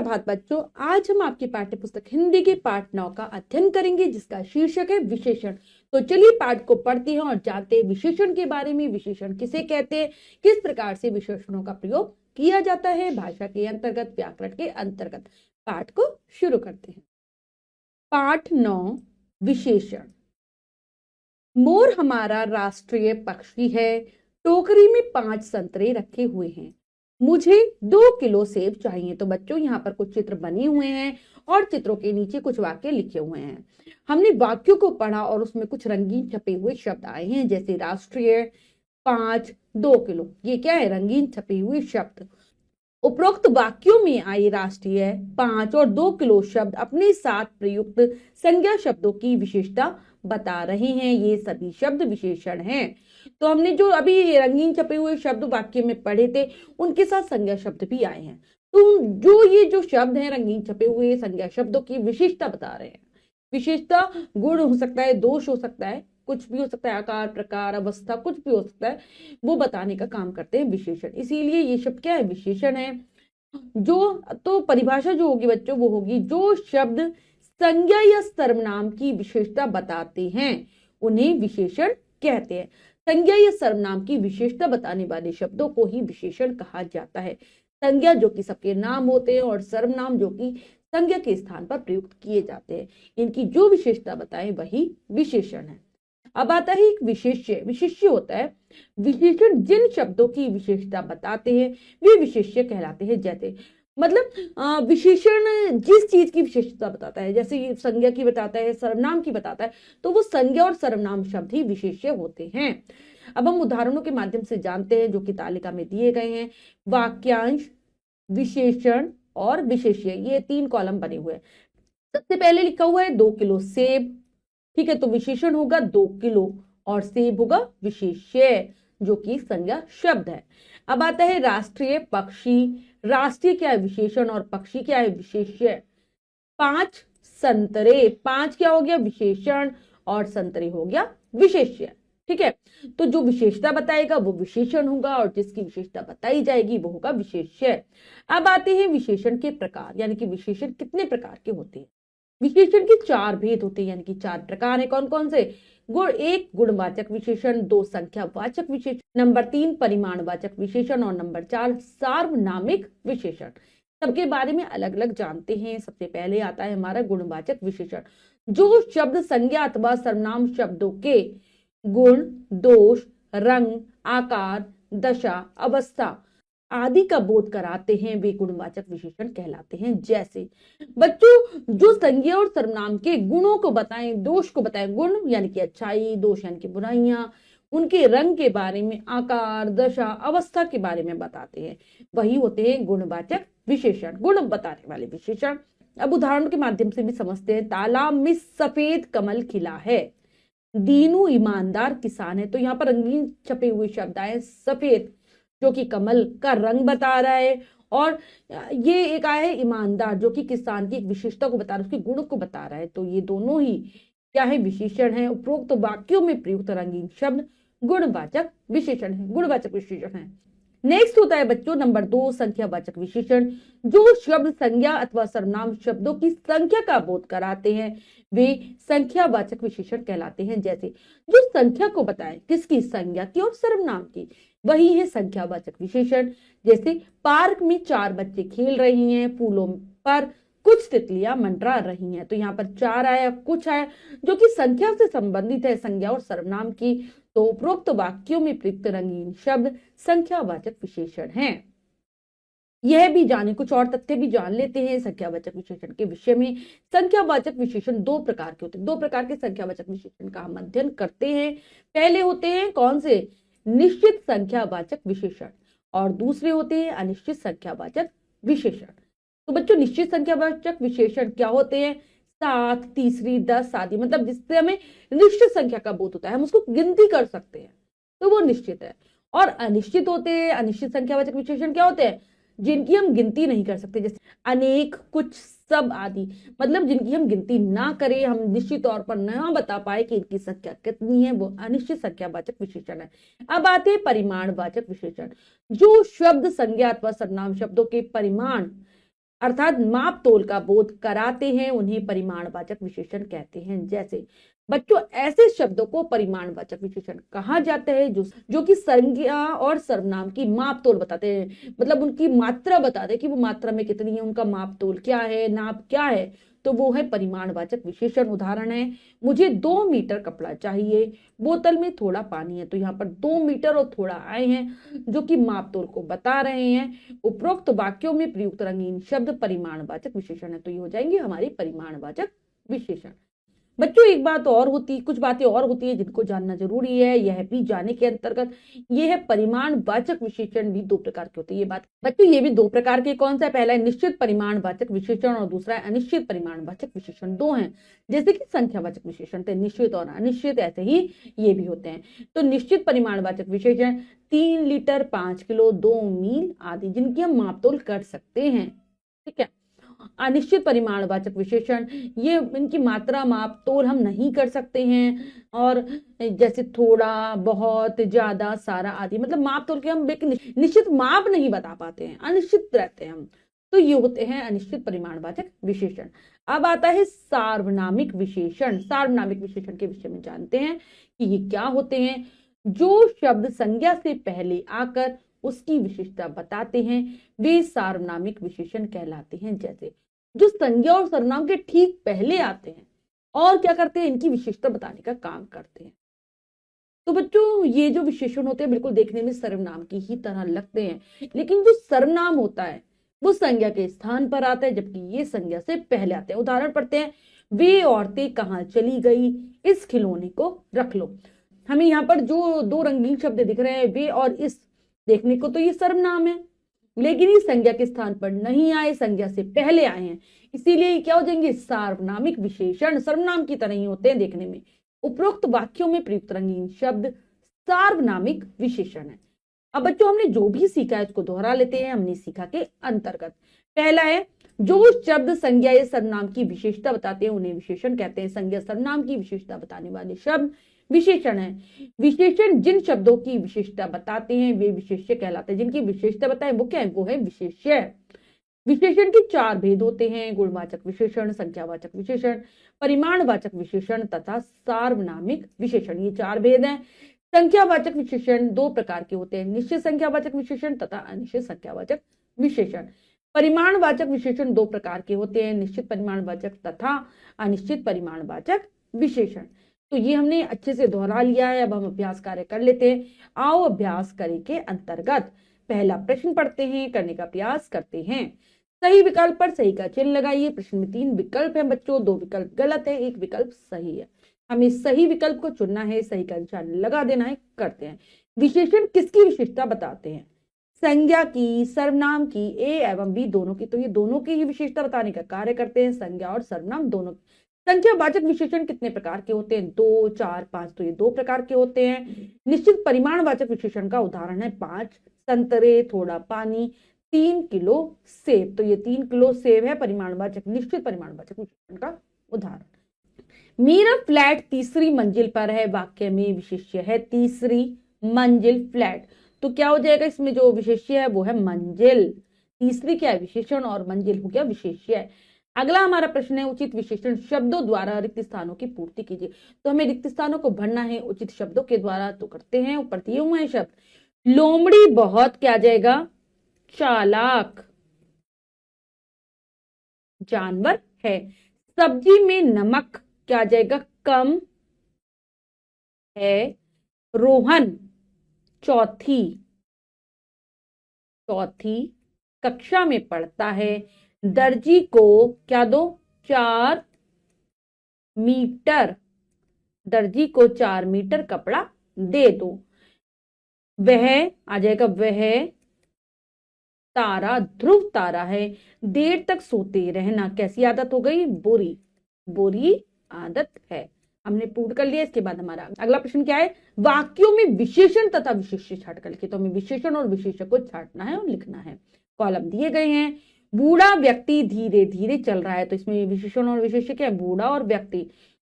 सुप्रभात बच्चों, आज हम आपकी पाठ्य पुस्तक हिंदी के पाठ 9 का अध्ययन करेंगे जिसका शीर्षक है विशेषण। तो चलिए पाठ को पढ़ते हैं और जानते हैं विशेषण के बारे में। विशेषण किसे कहते हैं, किस प्रकार से विशेषणों का प्रयोग किया जाता है भाषा के अंतर्गत, व्याकरण के अंतर्गत। पाठ को शुरू करते हैं। पाठ 9 विशेषण। मोर हमारा राष्ट्रीय पक्षी है। टोकरी में 5 संतरे रखे हुए हैं। मुझे 2 किलो सेब चाहिए। तो बच्चों यहाँ पर कुछ चित्र बने हुए हैं और चित्रों के नीचे कुछ वाक्य लिखे हुए हैं। हमने वाक्यों को पढ़ा और उसमें कुछ रंगीन छपे हुए शब्द आए हैं, जैसे राष्ट्रीय, 5, 2 किलो। ये क्या है? रंगीन छपे हुए शब्द। उपरोक्त वाक्यों में आए राष्ट्रीय, 5 और 2 किलो शब्द अपने साथ प्रयुक्त संज्ञा शब्दों की विशेषता बता रहे हैं। ये सभी शब्द विशेषण हैं। तो हमने जो अभी रंगीन छपे हुए शब्द वाक्य में पढ़े थे, उनके साथ संज्ञा शब्द भी आए हैं। तो जो ये जो शब्द हैं रंगीन छपे हुए संज्ञा शब्दों की विशेषता बता रहे हैं। विशेषता गुण हो सकता है, दोष हो सकता है, कुछ भी हो सकता है, आकार, प्रकार, अवस्था, कुछ भी हो सकता है, वो बताने का काम करते हैं विशेषण। इसीलिए ये शब्द क्या है? विशेषण है। जो तो परिभाषा जो होगी बच्चों, वो होगी जो शब्द संज्ञा या सर्वनाम की विशेषता बताते हैं उन्हें विशेषण कहते हैं। संज्ञा या सर्वनाम की विशेषता बताने वाले शब्दों को ही विशेषण कहा जाता है। संज्ञा जो कि सबके नाम होते हैं और सर्वनाम जो कि संज्ञा के स्थान पर प्रयुक्त किए जाते हैं। इनकी जो विशेषता बताएं वही विशेषण है। अब आता है एक विशेष्य। विशेष्य होता है विशेषण जिन शब्दों की विशेषता बताते हैं वे विशेष्य कहलाते हैं। जैसे मतलब विशेषण जिस चीज की विशेषता बताता है, जैसे संज्ञा की बताता है, सर्वनाम की बताता है, तो वो संज्ञा और सर्वनाम शब्द ही विशेष्य होते हैं। अब हम उदाहरणों के माध्यम से जानते हैं जो कि तालिका में दिए गए हैं। वाक्यांश, विशेषण और विशेष्य, ये 3 कॉलम बने हुए हैं। सबसे पहले लिखा हुआ है 2 किलो सेब। ठीक है, तो विशेषण होगा 2 किलो और सेब होगा विशेष्य जो कि संज्ञा शब्द है। अब आता है राष्ट्रीय पक्षी। राष्ट्रीय क्या है? विशेषण, और पक्षी क्या है? विशेष्य। 5 संतरे, 5 क्या हो गया? विशेषण, और संतरे हो गया विशेष्य। ठीक है, तो जो विशेषता बताएगा वो विशेषण होगा और जिसकी विशेषता बताई जाएगी वो होगा विशेष्य। अब आते हैं विशेषण के प्रकार, यानी कि विशेषण कितने प्रकार के होते हैं। विशेषण के 4 भेद होते हैं, यानी कि 4 प्रकार है। कौन कौन से? 1 गुणवाचक विशेषण, 2 संख्यावाचक विशेषण, नंबर 3 परिमाणवाचक विशेषण और नंबर 4 सार्वनामिक विशेषण। सबके बारे में अलग अलग जानते हैं। सबसे पहले आता है हमारा गुणवाचक विशेषण। जो शब्द संज्ञा अथवा सर्वनाम शब्दों के गुण, दोष, रंग, आकार, दशा, अवस्था आदि का बोध कराते हैं वे गुणवाचक विशेषण कहलाते हैं। जैसे बच्चों जो संज्ञा और सर्वनाम के गुणों को बताएं, दोष को बताएं, गुण यानी कि अच्छाई, दोष यानी कि बुराइयां, उनके रंग के बारे में, आकार, दशा, अवस्था के बारे में बताते हैं, वही होते हैं गुणवाचक विशेषण, गुण बताने वाले विशेषण। अब उदाहरण के माध्यम से भी समझते हैं। तालाब में सफेद कमल खिला है। दीनू ईमानदार किसान है। तो यहाँ पर रंगीन छपे हुए शब्द आए। सफेद जो कि कमल का रंग बता रहा है, और ये एक आया है ईमानदार जो कि किसान की एक विशेषता को बता रहा है, उसके गुण को बता रहा है। तो ये दोनों ही क्या है? विशेषण है। उपरोक्त वाक्यों में प्रयुक्त रंगीन शब्द गुणवाचक विशेषण है, गुणवाचक विशेषण है। नेक्स्ट होता है बच्चों नंबर 2 संख्यावाचक विशेषण। जो शब्द संज्ञा अथवा सर्वनाम शब्दों की संख्या का बोध कराते हैं वे संख्यावाचक विशेषण कहलाते हैं। जैसे जो संख्या को बताएं, किसकी? संज्ञा की और सर्वनाम की, वही है संख्यावाचक विशेषण। जैसे पार्क में 4 बच्चे खेल रही हैं, फूलों पर कुछ तितलियां मंडरा रही हैं। तो यहाँ पर 4 आया, कुछ आया, जो कि संख्या से संबंधित है, संज्ञा और सर्वनाम की। तो उपरोक्त वाक्यों में प्रयुक्त रंगीन शब्द संख्यावाचक विशेषण हैं। यह भी जाने, कुछ और तथ्य भी जान लेते हैं संख्यावाचक विशेषण के विषय में। संख्यावाचक विशेषण 2 प्रकार के होते हैं। 2 प्रकार के संख्यावाचक विशेषण का हम अध्ययन करते हैं। पहले होते हैं कौन से? निश्चित संख्यावाचक विशेषण, और दूसरे होते हैं अनिश्चित संख्यावाचक विशेषण। तो बच्चों निश्चित संख्यावाचक विशेषण क्या होते हैं? 7, तीसरी, 10 आदि, मतलब जिससे हमें निश्चित संख्या का बोध होता है, हम उसको गिनती कर सकते हैं, तो वो निश्चित है। और अनिश्चित होते हैं, अनिश्चित संख्यावाचक विशेषण क्या होते हैं? जिनकी हम गिनती नहीं कर सकते, जैसे अनेक, कुछ, सब आदि, मतलब जिनकी हम गिनती ना करें, हम निश्चित तौर पर ना बता पाए कि इनकी संख्या कितनी है, वो अनिश्चित संख्यावाचक विशेषण है। अब आते हैं परिमाणवाचक विशेषण। जो शब्द संज्ञा अथवा सर्वनाम शब्दों के परिमाण अर्थात माप तोल का बोध कराते हैं, उन्हें परिमाणवाचक विशेषण कहते हैं। जैसे बच्चों ऐसे शब्दों को परिमाणवाचक विशेषण कहा जाता है जो कि संज्ञा और सर्वनाम की माप तोल बताते हैं, मतलब उनकी मात्रा बताते हैं कि वो मात्रा में कितनी है, उनका माप तोल क्या है, नाप क्या है, तो वो है परिमाणवाचक विशेषण। उदाहरण है, मुझे 2 मीटर कपड़ा चाहिए, बोतल में थोड़ा पानी है। तो यहाँ पर 2 मीटर और थोड़ा आए हैं जो कि माप तोल को बता रहे हैं। उपरोक्त वाक्यों में प्रयुक्त रंगीन शब्द परिमाणवाचक विशेषण है, तो ये हो जाएंगे हमारी परिमाणवाचक विशेषण। बच्चों एक बात और होती, कुछ बातें और होती है जिनको जानना जरूरी है, यह भी जाने के अंतर्गत ये है परिमाणवाचक विशेषण भी 2 प्रकार के होते हैं। ये बात बच्चों ये भी 2 प्रकार के कौन सा है, पहला है निश्चित परिमाणवाचक विशेषण और दूसरा है अनिश्चित परिमाणवाचक विशेषण। 2 हैं, जैसे कि संख्यावाचक विशेषण थे निश्चित और अनिश्चित, ऐसे ही ये भी होते हैं। तो निश्चित परिमाणवाचक विशेषण 3 लीटर, 5 किलो, 2 मील आदि, जिनकी हम मापतोल कर सकते हैं। ठीक है। अनिश्चित परिमाणवाचक विशेषण, ये इनकी मात्रा माप तोल हम नहीं कर सकते हैं, और जैसे थोड़ा, बहुत, ज्यादा, सारा आदि, मतलब माप तोल के हम एक निश्चित माप नहीं बता पाते हैं, अनिश्चित रहते हैं हम। तो ये होते हैं अनिश्चित परिमाणवाचक विशेषण। अब आता है सार्वनामिक विशेषण। सार्वनामिक विशेषण के विषय में जानते हैं कि ये क्या होते हैं। जो शब्द संज्ञा से पहले आकर उसकी विशेषता बताते हैं वे सार्वनामिक विशेषण कहलाते हैं। जैसे जो संज्ञा और सर्वनाम के ठीक पहले आते हैं और क्या करते हैं, इनकी विशेषता बताने का काम करते हैं। तो बच्चों ये जो विशेषण होते हैं बिल्कुल देखने में सर्वनाम की ही तरह लगते हैं, लेकिन जो सर्वनाम होता है वो संज्ञा के स्थान पर आता है, जबकि ये संज्ञा से पहले आते हैं। उदाहरण पढ़ते हैं, वे औरतें कहाँ चली गई, इस खिलौने को रख लो। हमें यहाँ पर जो 2 रंगीन शब्द दिख रहे हैं, वे और इस, देखने को तो ये सर्वनाम है, लेकिन ये संज्ञा के स्थान पर नहीं आए, संज्ञा से पहले आए हैं, इसीलिए क्या हो जाएंगे, सार्वनामिक विशेषण। सर्वनाम की तरह ही होते हैं देखने में। उपरोक्त वाक्यों में प्रयुक्त रंगीन शब्द सार्वनामिक विशेषण है। अब बच्चों हमने जो भी सीखा है उसको दोहरा लेते हैं। हमने सीखा के अंतर्गत पहला है, जो शब्द संज्ञा या सर्वनाम की विशेषता बताते हैं उन्हें विशेषण कहते हैं। संज्ञा सर्वनाम की विशेषता बताने वाले शब्द विशेषण है। विशेषण जिन शब्दों की विशेषता बताते हैं वे विशेष्य कहलाते हैं। जिनकी विशेषता बताए वो क्या है, वो है विशेष्य। विशेषण के 4 भेद होते हैं, गुणवाचक विशेषण, संख्यावाचक विशेषण, परिमाणवाचक विशेषण तथा सार्वनामिक विशेषण। ये 4 भेद हैं। संख्यावाचक विशेषण 2 प्रकार के होते हैं, निश्चित संख्यावाचक विशेषण तथा अनिश्चित संख्यावाचक विशेषण। परिमाणवाचक विशेषण 2 प्रकार के होते हैं, निश्चित परिमाणवाचक तथा अनिश्चित परिमाणवाचक विशेषण। तो ये हमने अच्छे से दोहरा लिया है। अब हम अभ्यास कार्य कर लेते हैं। आओ अभ्यास कार्य के अंतर्गत पहला प्रश्न पढ़ते हैं, करने का प्रयास करते हैं। सही विकल्प पर सही का चिन्ह लगाइए। प्रश्न में 3 विकल्प है बच्चों, 2 विकल्प गलत है, 1 विकल्प सही है। हमें सही विकल्प को चुनना है, सही का निशान लगा देना है। करते हैं। विशेषण किसकी विशेषता बताते हैं, संज्ञा की, सर्वनाम की, ए एवं बी दोनों की। तो ये दोनों की ही विशेषता बताने का कार्य करते हैं, संज्ञा और सर्वनाम दोनों। संख्यावाचक विशेषण कितने प्रकार के होते हैं, 2, 4, 5। तो ये 2 प्रकार के होते हैं। निश्चित परिमाणवाचक विशेषण का उदाहरण है 5 संतरे, थोड़ा पानी, 3 किलो सेब। तो ये 3 किलो सेब है परिमाणवाचक, निश्चित परिमाणवाचक विशेषण का उदाहरण। मेरा फ्लैट तीसरी मंजिल पर है, वाक्य में विशेष्य है तीसरी मंजिल फ्लैट। तो क्या हो जाएगा, इसमें जो विशेष्य है वो है मंजिल। तीसरी क्या है, विशेषण, और मंजिल हो गया विशेष्य। अगला हमारा प्रश्न है, उचित विशेषण शब्दों द्वारा रिक्त स्थानों की पूर्ति कीजिए। तो हमें रिक्त स्थानों को भरना है उचित शब्दों के द्वारा। तो करते हैं, ऊपर दिए हुए हैं शब्द। लोमड़ी बहुत क्या जाएगा, चालाक जानवर है। सब्जी में नमक क्या जाएगा, कम है। रोहन चौथी कक्षा में पढ़ता है। दर्जी को क्या दो, 4 मीटर, दर्जी को 4 मीटर कपड़ा दे दो। वह आ जाएगा, वह तारा ध्रुव तारा है। देर तक सोते रहना कैसी आदत हो गई, बुरी आदत है। हमने पूर्ण कर लिया। इसके बाद हमारा अगला प्रश्न क्या है, वाक्यों में विशेषण तथा विशेष्य छाट करके। तो हमें विशेषण और विशेष्य को छाटना है और लिखना है। कॉलम दिए गए हैं। बूढ़ा व्यक्ति धीरे धीरे चल रहा है। तो इसमें विशेषण और विशेष्य क्या है, बूढ़ा और व्यक्ति।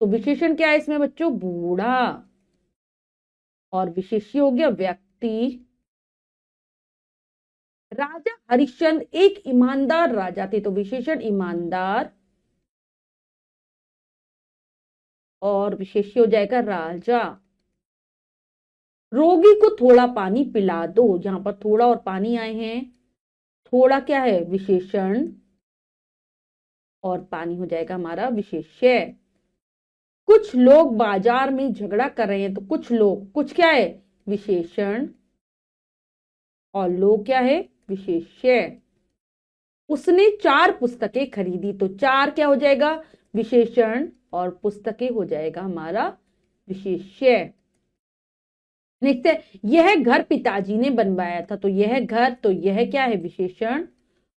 तो विशेषण क्या है इसमें बच्चों, बूढ़ा, और विशेष्य हो गया व्यक्ति। राजा हरिश्चंद्र एक ईमानदार राजा थे, तो विशेषण ईमानदार और विशेष्य हो जाएगा राजा। रोगी को थोड़ा पानी पिला दो, यहां पर थोड़ा और पानी आए हैं, थोड़ा क्या है विशेषण और पानी हो जाएगा हमारा विशेष्य। कुछ लोग बाजार में झगड़ा कर रहे हैं, तो कुछ लोग, कुछ क्या है विशेषण और लोग क्या है विशेष्य। उसने 4 पुस्तकें खरीदी, तो 4 क्या हो जाएगा विशेषण और पुस्तकें हो जाएगा हमारा विशेष्य। नेक्स्ट है, यह घर पिताजी ने बनवाया था, तो यह घर, तो यह क्या है विशेषण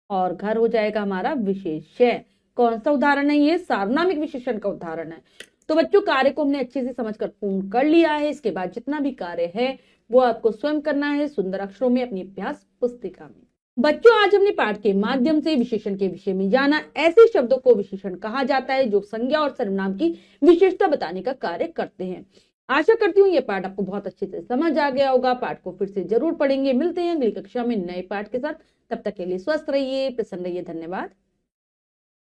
और घर हो जाएगा हमारा विशेष्य। कौन सा उदाहरण है ये, सार्वनामिक विशेषण का उदाहरण है। तो बच्चों कार्य को हमने अच्छे से समझकर पूर्ण कर लिया है। इसके बाद जितना भी कार्य है वो आपको स्वयं करना है सुंदर अक्षरों में अपनी अभ्यास पुस्तिका में। बच्चों आज हमने पाठ के माध्यम से विशेषण के विषय में जाना। ऐसे शब्दों को विशेषण कहा जाता है जो संज्ञा और सर्वनाम की विशेषता बताने का कार्य करते हैं। आशा करती हूँ ये पाठ आपको बहुत अच्छे से समझ आ गया होगा। पाठ को फिर से जरूर पढ़ेंगे। मिलते हैं अगली कक्षा में नए पाठ के साथ। तब तक के लिए स्वस्थ रहिए, प्रसन्न रहिए। धन्यवाद।